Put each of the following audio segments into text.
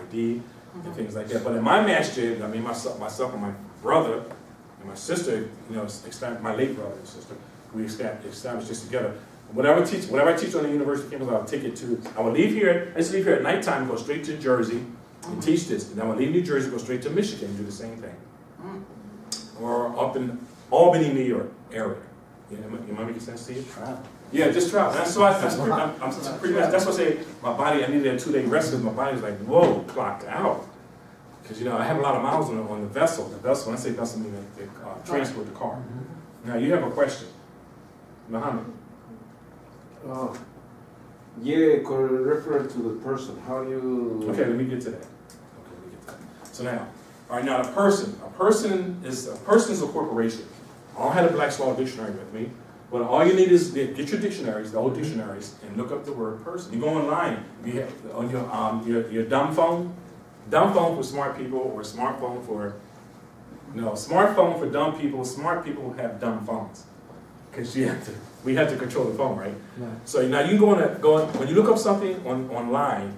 ID and things like that. But in my masjid, I mean, myself and my brother and my sister, you know, my late brother and sister, we established this together. Whatever I teach on the university campus, I'll take it to. I would leave here. I used to leave here at nighttime, go straight to Jersey, and teach this. And then I would leave New Jersey, go straight to Michigan, and do the same thing. Or up in Albany, New York area. Yeah, am I making sense to you? Wow. Yeah, just travel. That's pretty much. That's what I say. My body. I needed a 2-day rest because my body was like, whoa, clocked out. Because I have a lot of miles on the vessel. The vessel. When I say vessel, I mean the transport the car. Now you have a question, Muhammad. Yeah, could refer to the person. How do you? Okay, let me get to that. So now, all right, now a person is a corporation. I don't have the Black's Law Dictionary with me, but all you need is get your dictionaries, the old dictionaries, and look up the word person. You go online. You have on your dumb phone for smart people, or smartphone for smartphone for dumb people. Smart people have dumb phones because we have to control the phone, right? Right. So now you go when you look up something online,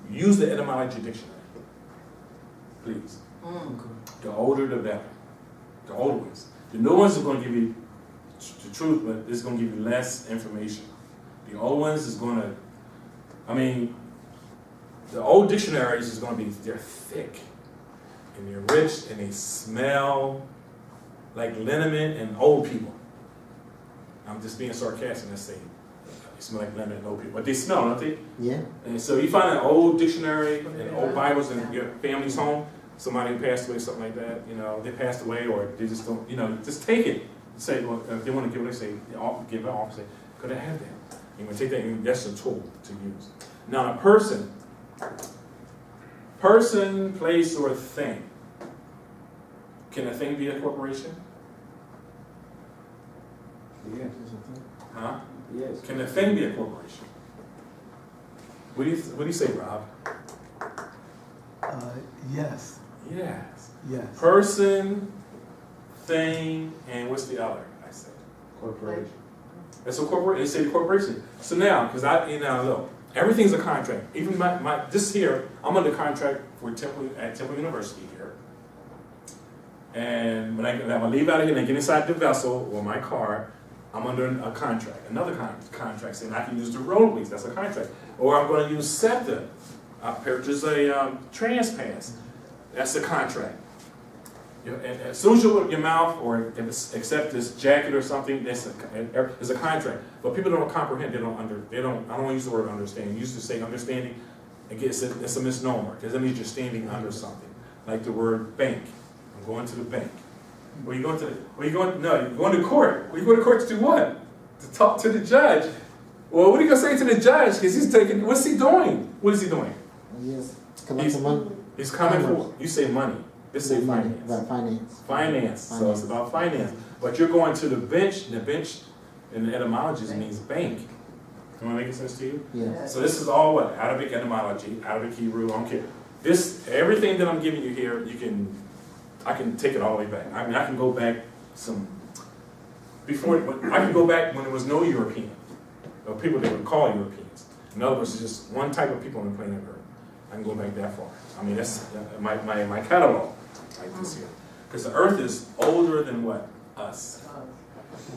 use the etymology dictionary, please. The older, the better. The old ones. The new ones are going to give you the truth, but it's going to give you less information. The old ones is going to, the old dictionaries is going to be, they're thick, and they're rich, and they smell like liniment and old people. I'm just being sarcastic and saying they smell like liniment and old people, but they smell, don't they? Yeah. And so you find an old dictionary and old Bibles in your family's home. Somebody passed away, something like that, they passed away, or they just don't, just take it. Say, well, if they want to give it, say, give it off, say, could I have that? You're going to take that, and that's a tool to use. Now, a person, place, or thing. Can a thing be a corporation? Yes. Huh? Yes. Can a thing be a corporation? What do you say, Rob? Yes. Yes. Yes. Person, thing, and what's the other? I said Corporation. It's a corporation. They say corporation. So now, because look, everything's a contract. Even this here, I'm under contract for Temple University here. And when I leave out of here and I get inside the vessel or my car, I'm under a contract. Another contract saying I can use the roadways. That's a contract. Or I'm going to use SEPTA. I purchase a TransPass. That's a contract. As soon as you open your mouth or accept this jacket or something, it's a contract. But people don't comprehend. I don't use the word understanding. You used to say understanding. Again, it's a misnomer because that means you're standing under something. Like the word bank. I'm going to the bank. You're going to court. Well, you go to court to do what? To talk to the judge. Well, what are you going to say to the judge? Because what's he doing? What is he doing? Yes. Collecting money. He's coming for, you say money. This say finance. About finance. Finance. So it's about finance. But you're going to the bench, and the bench in the etymology means bank. Am I making sense to you? Yes. So this is all what? Arabic etymology, Arabic Hebrew, I don't care. Everything that I'm giving you here, I can take it all the way back. I can go back I can go back when there was no European, or people they would call Europeans. In other words, it's just one type of people on the planet Earth. I can go back that far. That's my catalog like this here. Because the Earth is older than what? Us.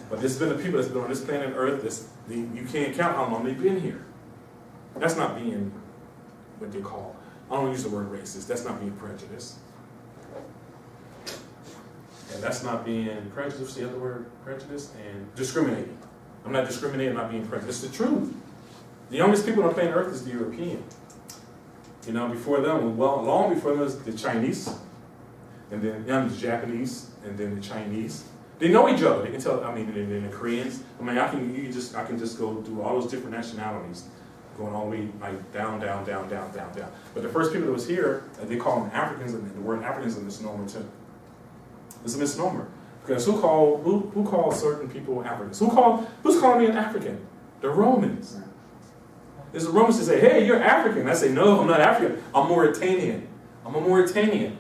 But there's been the people that's been on this planet Earth, you can't count how long they've been here. That's not being what they call, I don't use the word racist, that's not being prejudiced. And that's not being prejudiced, the other word, prejudice, and discriminating. I'm not discriminating, I'm not being prejudiced. It's the truth. The youngest people on the planet Earth is the European. Before them, long before them was the Chinese, and then the Japanese, and then the Chinese. They know each other. They can tell. And then the Koreans. I can just go through all those different nationalities, going all the way like down. But the first people that was here, they call them Africans, and the word African is a misnomer too. It's a misnomer because who called certain people Africans? Who's calling me an African? The Romans. There's the Romans that say, "Hey, you're African." I say, "No, I'm not African. I'm Mauritanian. I'm a Mauritanian."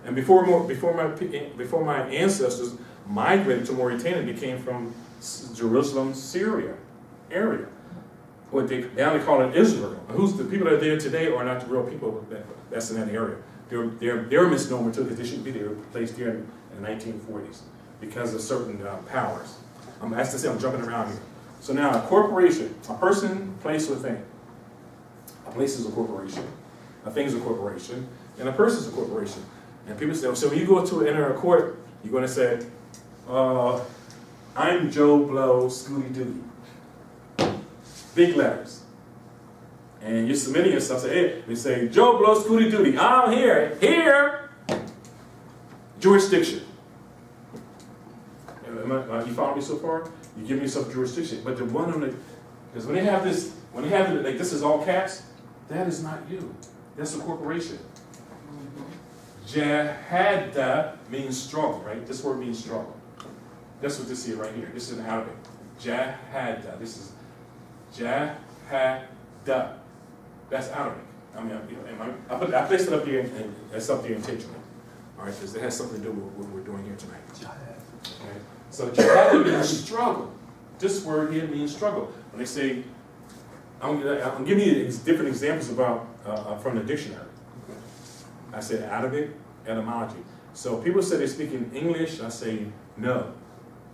And before my ancestors migrated to Mauritania, they came from Jerusalem, Syria area. what they only call it Israel. Who's the people that are there today are not the real people that's in that area. They're a misnomer too, because they shouldn't be there. They were placed here in the 1940s because of certain powers. As I say, I'm jumping around here. So now a corporation, a person, place, or thing. A place is a corporation, a thing is a corporation, and a person is a corporation. And people say, so when you go to enter a court, you're going to say, I'm Joe Blow, Scooty Dooty. Big letters. And you're submitting yourself, say, hey, they say, Joe Blow, Scooty Dooty, I'm here, jurisdiction. You follow me so far? You give yourself jurisdiction. But the one on the, because when they have this, like this is all caps, that is not you. That's a corporation. Jahada means struggle, right? This word means struggle. That's what this here right here. This is in Arabic. Jahada. This is Jahada. That's Arabic. I mean, I placed it up here, and it's up there intentionally. All right, because it has something to do with what we're doing here tonight. Okay? So jihad means struggle. This word here means struggle. When they say, I'm giving you different examples about from the dictionary. I said Arabic, etymology. So people say they're speaking English. I say, no,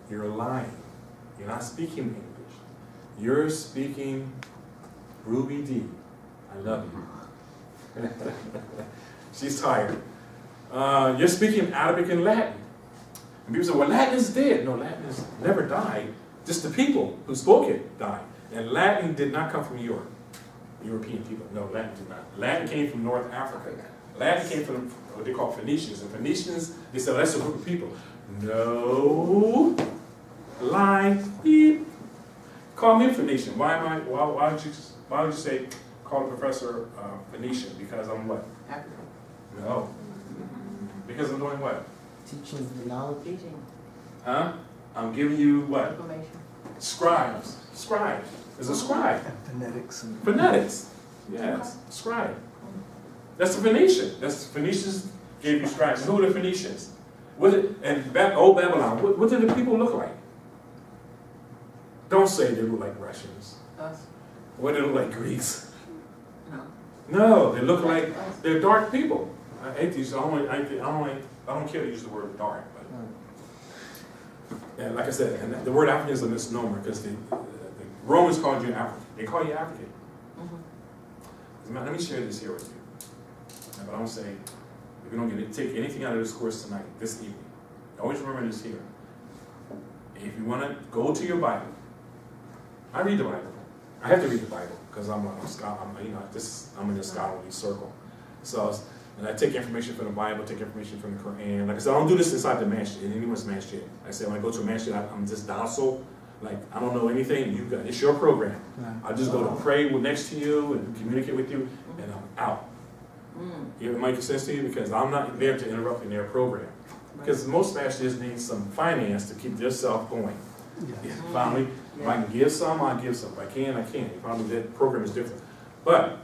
you're lying. You're not speaking English. You're speaking Ruby D. I love you. She's tired. You're speaking Arabic and Latin. And people say, well, Latin is dead. No, Latin has never died. Just the people who spoke it died. And Latin did not come from Europe. European people. No, Latin did not. Latin came from North Africa. Latin came from what they call Phoenicians. And Phoenicians, they said, well, that's a group of people. No. Lie. Beep. Call me Phoenician. Why would you say, call the professor Phoenician? Because I'm what? African. No. Because I'm doing what? Teaching the knowledge. Teaching. Huh? I'm giving you what? Information. Scribes. Scribe. There's a scribe. And phonetics. And Phonetics. Yes. Scribe. That's the Phoenician. That's Phoenicians gave you scribes. Who are the Phoenicians? And old Babylon, what did the people look like? Don't say they look like Russians. Us. What do they look like Greeks? No. No, they look like they're dark people. I hate these. I don't care to use the word dark, but and like I said, and the word African is a misnomer because the Romans called you African. They call you African. Let me share this here with you. But I don't say if you don't take anything out of this course tonight, this evening. Always remember this here. If you want to go to your Bible, I read the Bible. I have to read the Bible because I'm in a scholarly circle. So, and I take information from the Bible, take information from the Quran. Like I said, I don't do this inside the masjid, in anyone's masjid. I say when I go to a masjid, I'm just docile. Like I don't know anything. It's your program. I just go to pray next to you and communicate with you, and I'm out. It might make sense to you because I'm not there to interrupt in their program. Because most masjids need some finance to keep themselves going. Finally, if I can give some, I'll give some. If I can, I can. Probably that program is different. But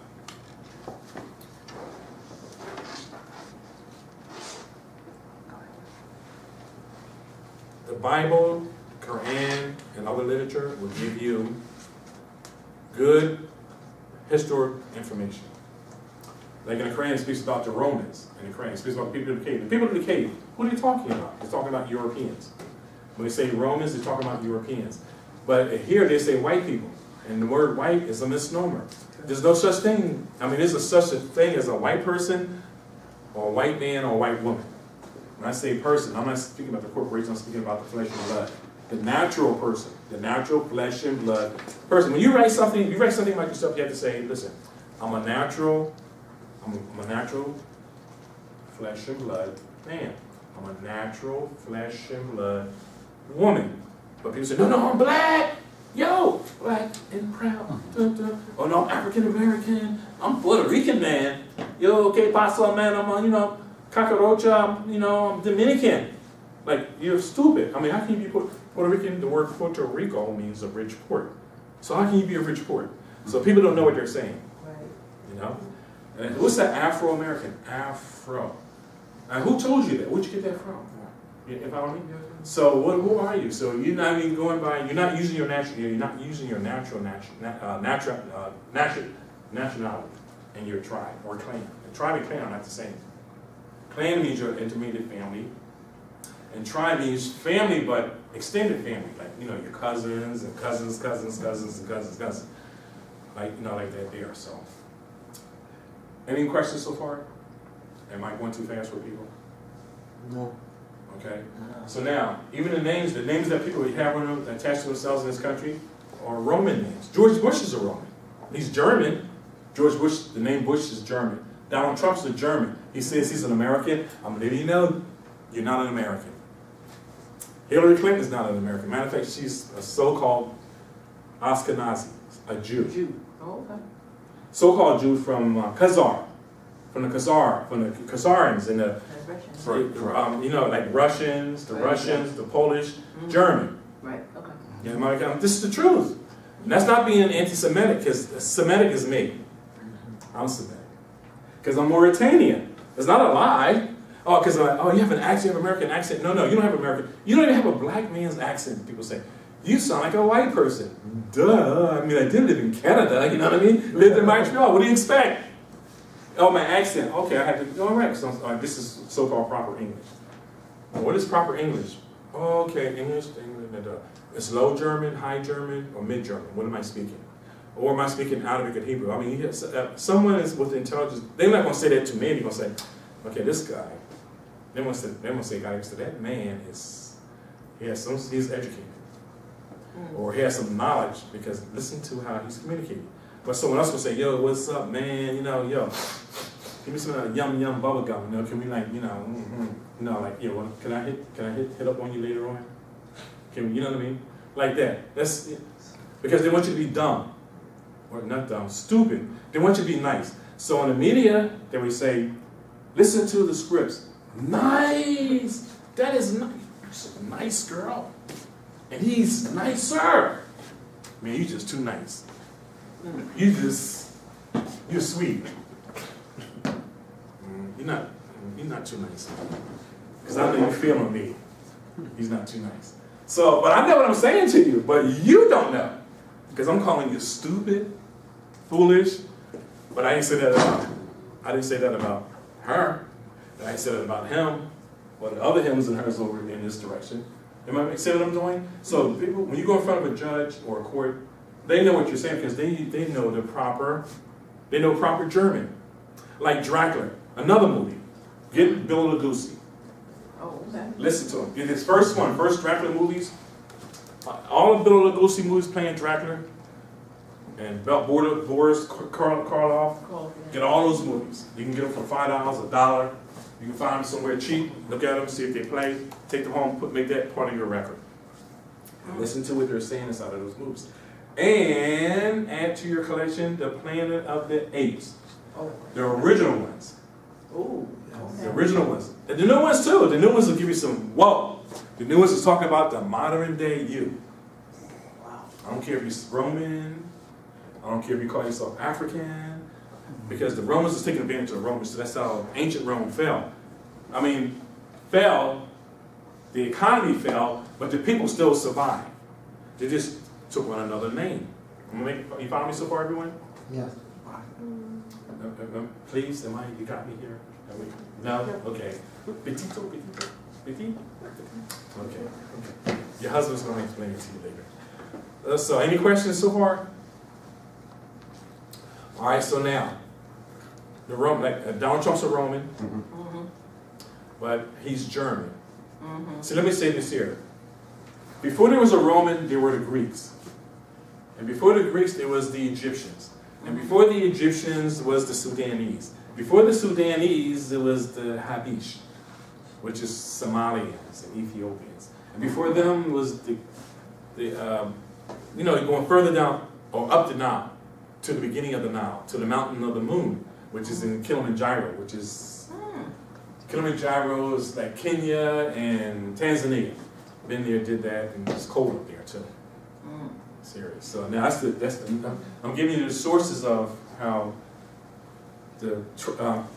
the Bible, Quran, and other literature will give you good historic information. Like in the Quran, it speaks about the Romans. In the Quran, it speaks about the people of the cave. The people of the cave, what are you talking about? They're talking about Europeans. When they say Romans, they're talking about Europeans. But here they say white people. And the word white is a misnomer. There's no such thing. I mean, there's such a thing as a white person, or a white man, or a white woman. When I say person, I'm not speaking about the corporation, I'm speaking about the flesh and blood. The natural person, the natural flesh and blood person. When you write something about yourself, you have to say, listen, I'm a natural flesh and blood man. I'm a natural flesh and blood woman. But people say, no, I'm black. Yo, black and proud. Oh no, I'm African American. I'm Puerto Rican man. Yo, okay, paso man, I'm Cacarocha, I'm Dominican. Like, you're stupid. I mean, how can you be Puerto Rican? The word Puerto Rico means a rich port. So how can you be a rich port? So people don't know what they're saying. Right. And what's that Afro-American? Afro. And who told you that? Where'd you get that from? You follow me? So who are you? So you're not even going by. You're not using your nationality and your tribe or clan. And tribe and clan are not the same. Clan means your intermediate family, and tribe means family, but extended family, like your cousins and cousins, like that there. So, any questions so far? Am I going too fast for people? No. Okay. So now, even the names that people have attached to themselves in this country are Roman names. George Bush is a Roman. He's German. George Bush, the name Bush is German. Donald Trump's a German. He says he's an American. I'm letting you know, you're not an American. Hillary Clinton is not an American. Matter of fact, she's a so-called Ashkenazi, a Jew. Oh, okay. So-called Jew from Khazar, from the Khazarians and the like Russians, the Polish, German. Right. Okay. Yeah, this is the truth. And that's not being anti-Semitic, because Semitic is me. I'm Semitic. Because I'm Mauritanian. It's not a lie. Oh, because you have an accent, you have an American accent. No, you don't have American. You don't even have a black man's accent. People say, you sound like a white person. Duh. I mean, I did live in Canada, you know what I mean? Lived in Montreal. What do you expect? Oh, my accent. Okay, I had to, all right. So, this is so-called proper English. What is proper English? Oh, okay, English. It's low German, high German, or mid German. What am I speaking? Or am I speaking Arabic and Hebrew? I mean, someone is with intelligence. They're not going to say that to me. They're going to say, okay, this guy. They want to say, guys, that man he's educated. Or he has some knowledge, because listen to how he's communicating. But someone else will say, yo, what's up, man? Give me some of that yum bubble gum. Can we can I hit up on you later on? Can we, you know what I mean? Like that. That's because they want you to be dumb, or not dumb, stupid. They want you to be nice. So in the media, they would say, listen to the scripts. Nice. That is nice. She's a nice girl, and he's nicer. Man, you just too nice. You're sweet. You're not too nice. Because I know you're feeling me. He's not too nice. So, but I know what I'm saying to you, but you don't know. Because I'm calling you stupid, foolish, but I didn't say that about her. I didn't say that about him, or the other hims and hers over in this direction. Am I see what I'm doing? So people, when you go in front of a judge or a court, they know what you're saying, because they know proper German. Like Dracula, another movie. Get Bill Lugosi. Oh, okay. Listen to him. Get his first Dracula movies. All of Bill Lugosi movies playing Dracula. And Boris Karloff. Cool, yeah. Get all those movies. You can get them for $5, $1. You can find them somewhere cheap. Look at them, see if they play. Take them home, make that part of your record. And listen to what they're saying inside of those movies. And add to your collection the Planet of the Apes. Oh. The original ones. Oh. The original ones. And the new ones too. The new ones will give you some whoa. The new ones is talking about the modern day you. Wow. I don't care if you're Roman. I don't care if you call yourself African. Because the Romans was taking advantage of the Romans. So that's how ancient Rome fell. I mean, fell. The economy fell, but the people still survived. They just took one another name. You follow me so far, everyone? Yes. Please, you got me here? No? Okay. Petito? Petit? Okay. Your husband's going to explain it to you later. So, any questions so far? All right, so now, the Roman, Donald Trump's a Roman, but he's German. So let me say this here. Before there was a Roman, there were the Greeks. And before the Greeks, there was the Egyptians. And before the Egyptians was the Sudanese. Before the Sudanese, there was the Habish, which is Somalians and Ethiopians. And before them was going further down, or up the Nile, to the beginning of the Nile, to the mountain of the moon, which is in Kilimanjaro, Kilimanjaro is like Kenya and Tanzania. Been there, did that, and it's cold up there too. Serious. So now I'm giving you the sources of how the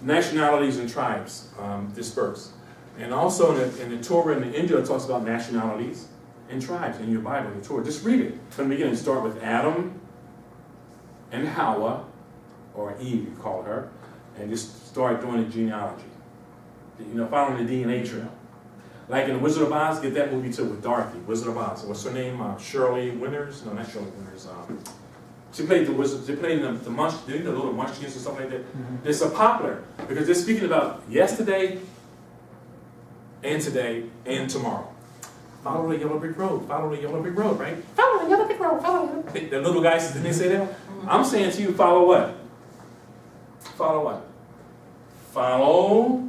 nationalities and tribes disperse. And also in the Torah and the Injil, it talks about nationalities and tribes in your Bible, in the Torah. Just read it from the beginning. Start with Adam and Hawa, or Eve, you call her, and just start doing the genealogy. You know, following the DNA trail. Like in Wizard of Oz, get that movie too with Dorothy, Wizard of Oz. What's her name? Shirley Winters? No, not Shirley Winters. She played the wizard. She played the little munchkins or something like that. Mhm. They're so popular because they're speaking about yesterday and today and tomorrow. Follow the yellow brick road. Follow the yellow brick road, right? Follow the yellow brick road. Follow the. The little guys, didn't they say that? I'm saying to you, follow what? Follow what? Follow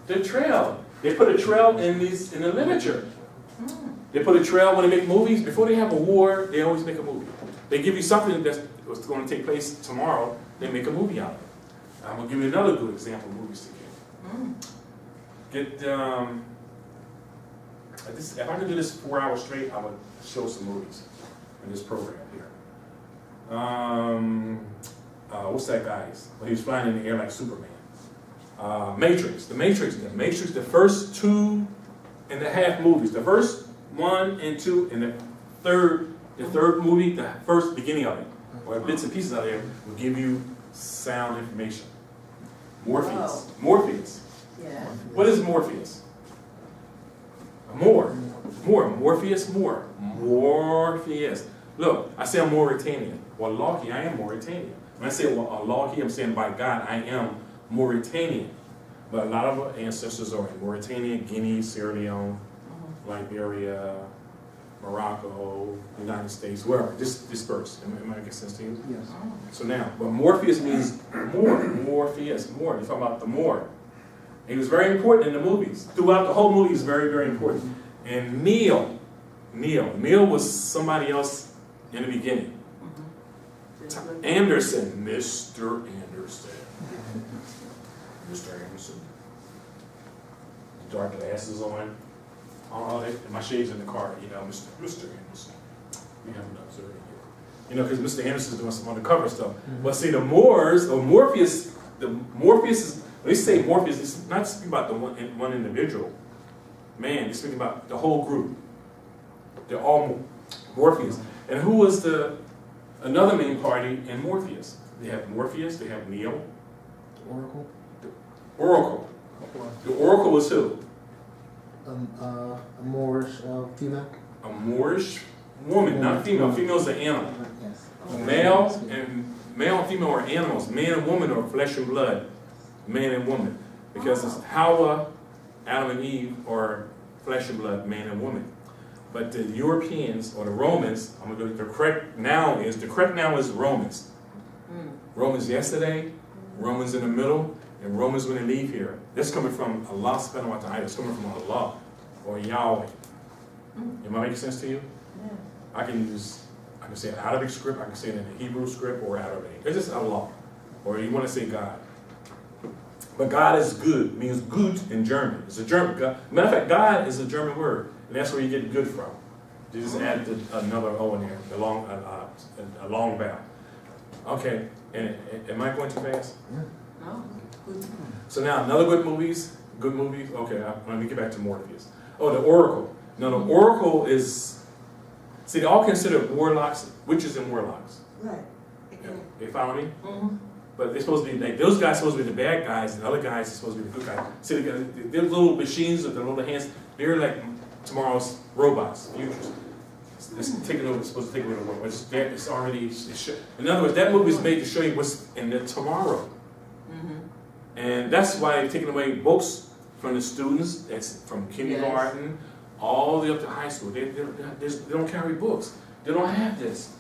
the trail. They put a trail in the literature. They put a trail when they make movies. Before they have a war, they always make a movie. They give you something that's going to take place tomorrow. They make a movie out of it. I'm gonna give you another good example of movies to get. If I could do this 4 hours straight, I would show some movies in this program here. What's that guy's? Well, he was flying in the air like Superman. Matrix, the Matrix, the first 2.5 movies, the first 1 and 2, and the third movie, the first beginning of it, or bits and pieces of it, will give you sound information. Morpheus. Oh. Morpheus. Yeah. What is Morpheus? Morpheus. Look, I say I'm Mauritanian. Wallahi, I am Mauritanian. When I say Wallahi, I'm saying by God, I am Mauritanian. But a lot of our ancestors are in Mauritania, Guinea, Sierra Leone, Liberia, Morocco, United States, wherever, dispersed. Am I making sense to you? Yes. So now, but Morpheus means more. Morpheus, more. You're talking about the more. He was very important in the movies. Throughout the whole movie, he's very, very important. And Neil was somebody else in the beginning. Anderson, Mr. Anderson. Mr. Anderson. Dark glasses on. My shades in the car, you know, Mr. Anderson. We haven't observed here. You know, because Mr. Anderson's doing some undercover stuff. But see, the Moors, or Morpheus is, when they say Morpheus, it's not speaking about the one individual. Man, they're speaking about the whole group. They're all Morpheus. And who was another main party in Morpheus? They have Morpheus, they have Neo. Oracle. Oracle. The Oracle was who? A Moorish female. A Moorish woman, not female. Female is an animal. Yes. Male and female are animals. Man and woman are flesh and blood. Man and woman. Because it's Hawa, Adam and Eve are flesh and blood, man and woman. But the Europeans or the Romans, I'm gonna go. The correct noun is Romans. Romans yesterday, Romans in the middle, and Romans when they leave here. That's coming from Allah subhanahu wa ta'ala. It's coming from Allah or Yahweh. Am I making sense to you? Yeah. I can say an Arabic script, I can say it in the Hebrew script or Arabic. It's just Allah. Or you want to say God. But God is good, means gut in German. It's a German. Matter of fact, God is a German word. And that's where you get good from. You just add another O in there, a long vowel. Okay, and am I going too fast? No. Good. So now, another good movies. Okay, let me get back to Morpheus. Oh, the Oracle. Now, the Oracle is, see, they all consider warlocks, witches and warlocks. Right. They follow me? Mm-hmm. But they're supposed to be, like, those guys are supposed to be the bad guys, and the other guys are supposed to be the good guys. See, they're little machines with their little hands. They're like tomorrow's robots, futures. It's taking over, it's supposed to take over the world. It's already, in other words, that movie is made to show you what's in the tomorrow. And that's why they're taking away books from the students. That's from kindergarten all the way up to high school. They don't carry books. They don't have this.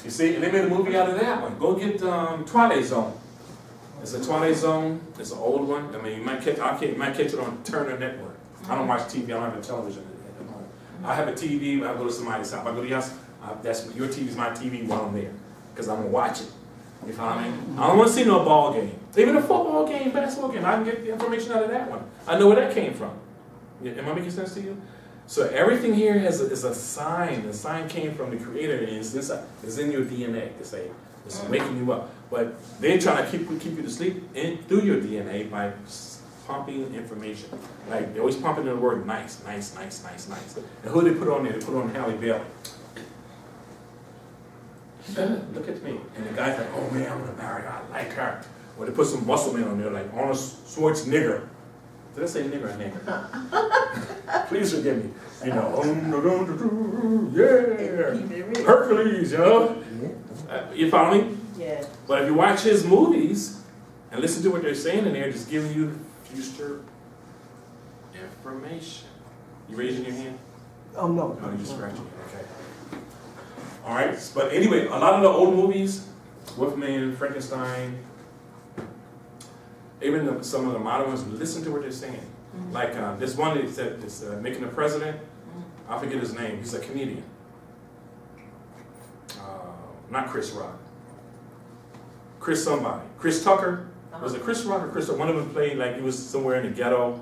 You see, and they made a movie out of that one. Go get Twilight Zone. It's a Twilight Zone. It's an old one. I mean, you might catch it on Turner Network. I don't watch TV. I don't have a television at home. I have a TV. I go to somebody's house. I go to your house. Your TV's my TV while I'm there, because I'm gonna watch it. You follow me? I don't want to see no ball game. Even a football game, basketball game. I can get the information out of that one. I know where that came from. Am I making sense to you? So everything here is a sign. The sign came from the Creator, and it's in your DNA. To say it's waking you up. But they're trying to keep you to sleep through your DNA by pumping information. Like, they're always pumping the word nice, nice, nice, nice, nice. And who they put on there? They put on Halle Bailey. Look at me. And the guy's like, oh man, I'm gonna marry her, I like her. Or they put some muscle man on there, like Arnold Schwarzenegger. Did I say nigger or nigger? Please forgive me. You know, yeah, Hercules, you know? You follow me? Yeah. But if you watch his movies and listen to what they're saying in there, just giving you future information. You raising your hand? Oh, no. No, you just scratching it, okay. All right, but anyway, a lot of the old movies, Wolfman, Frankenstein, even some of the modern ones, listen to what they're saying. Mm-hmm. Like this one that said, Making the President, I forget his name, he's a comedian. Not Chris Rock. Chris somebody. Chris Tucker. Was it Chris Rock or Chris? One of them played like he was somewhere in the ghetto,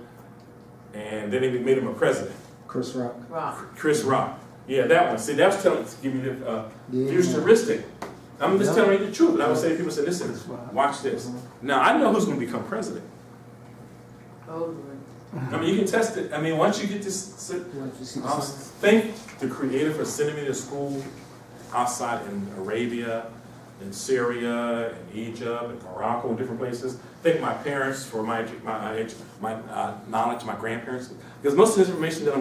and then they made him a president. Chris Rock. Chris Rock. Yeah, that one. See, that's telling, give you the Yeah. futuristic. I'm just Yeah. telling you the truth. And I would say, people say, listen, watch this. Now, I know who's going to become president. Oh, I mean, you can test it. I mean, once you get this, Once you see the I sign. think the creator for sending me to school outside in Arabia, in Syria, in Egypt, in Morocco, and different places. Thank my parents for my knowledge, my grandparents, because most of the information that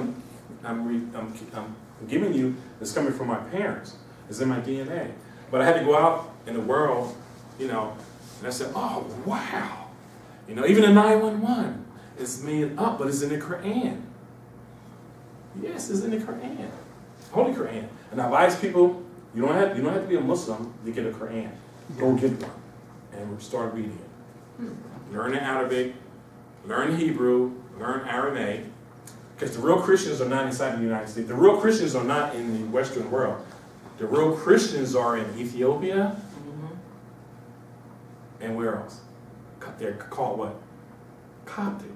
I'm giving you is coming from my parents. It's in my DNA. But I had to go out in the world, you know, and I said, oh wow, you know, even the 911 is made up, but it's in the Quran. Yes, it's in the Quran, Holy Quran. And I advise people, you don't have to be a Muslim to get a Quran. Go get one and start reading it. Learn the Arabic, learn Hebrew, learn Aramaic, because the real Christians are not inside the United States. The real Christians are not in the Western world. The real Christians are in Ethiopia, and where else? They're called what? Coptic.